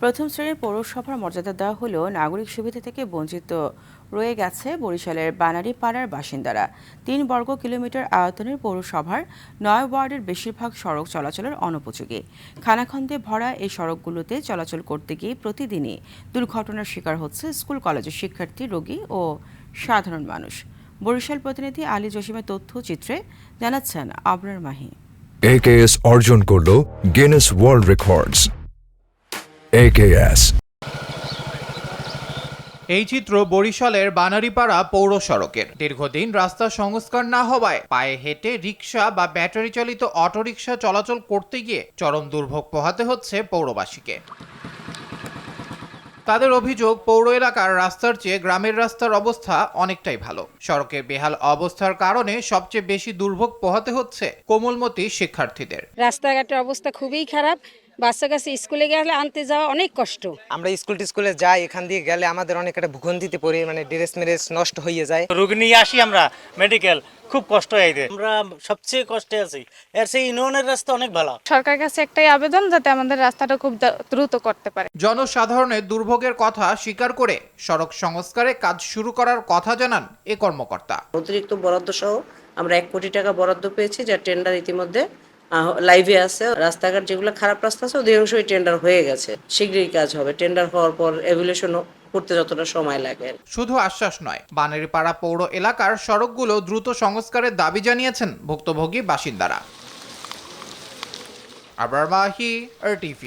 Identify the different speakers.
Speaker 1: প্রথম শ্রেণীর পৌরসভার মর্যাদা দেওয়া হলেও নাগরিক সুবিধা থেকে বঞ্চিত রয়ে গেছে বরিশালের বানারীপাড়ার বাসিন্দারা। ৩ বর্গ কিলোমিটার আয়তনের পৌরসভার ৯ ওয়ার্ডের বেশিরভাগ সড়ক চলাচলের অনুপযোগী। খানাখন্দে ভরা এই সড়কগুলোতে চলাচল করতে গিয়ে প্রতিদিনই দুর্ঘটনার শিকার হচ্ছে স্কুল কলেজের শিক্ষার্থী, রোগী ও সাধারণ মানুষ। বরিশাল প্রতিনিধি আলী জসিমের তথ্যচিত্রে জানাচ্ছেন আবরার মাহি।
Speaker 2: AKS অর্জন করল গিনেস ওয়ার্ল্ড রেকর্ডস। AKS
Speaker 3: এই চিত্র বরিশালের বানারীপাড়া পৌর সড়কের। দীর্ঘদিন রাস্তা সংস্কার না হওয়ায় পায়ে হেঁটে রিকশা বা ব্যাটারি চালিত অটোরিকশা চলাচল করতে গিয়ে চরম দুর্ভোগ পোহাতে হচ্ছে পৌরবাসীকে। তাদের অভিযোগ, পৌর এলাকার রাস্তার চেয়ে গ্রামের রাস্তার অবস্থা অনেকটাই ভালো। সড়কের বেহাল অবস্থার কারণে সবচেয়ে বেশি দুর্ভোগ পোহাতে হচ্ছে কোমলমতি শিক্ষার্থীদের।
Speaker 4: রাস্তাঘাটের অবস্থা খুবই খারাপ। বাচ্চা কাছে স্কুলে গেলে আনতে যাওয়া অনেক কষ্ট।
Speaker 5: আমরা স্কুলে যাই, এখান দিয়ে গেলে আমাদের অনেক একটা ভূগন্ধিতে পড়ে, মানে ড্রেস মেরেস নষ্ট হয়ে যায়।
Speaker 6: রোগী নিয়ে আসি আমরা মেডিকেল, খুব কষ্ট হয়। আমরা সবচেয়ে কষ্টে আছি। এর সেই ইউনিয়নের রাস্তা অনেক ভালো।
Speaker 7: সরকারের কাছে একটাই আবেদন, যাতে আমাদের রাস্তাটা খুব দ্রুত করতে পারে।
Speaker 3: জনসাধারণের দুর্ভোগের কথা স্বীকার করে সড়ক সংস্কারে কাজ শুরু করার কথা জানান এ কর্মকর্তা।
Speaker 8: অতিরিক্ত বরাদ্দ সহ আমরা 1 কোটি টাকা বরাদ্দ পেয়েছি, যা টেন্ডার ইতিমধ্যে লাইভে আছে। রাস্তাঘাট যেগুলো খারাপ রাস্তা আছে অধিকাংশই টেন্ডার হয়ে গেছে, শীঘ্রই কাজ হবে। টেন্ডার হওয়ার পর এভ্যালুয়েশন করতে যতটা সময় লাগে।
Speaker 3: শুধু আশ্বাস নয়, বানারীপাড়া পৌর এলাকার সড়কগুলো দ্রুত সংস্কারের দাবি জানিয়েছেন ভুক্তভোগী বাসিন্দারা। আবরার মাহি, RTV।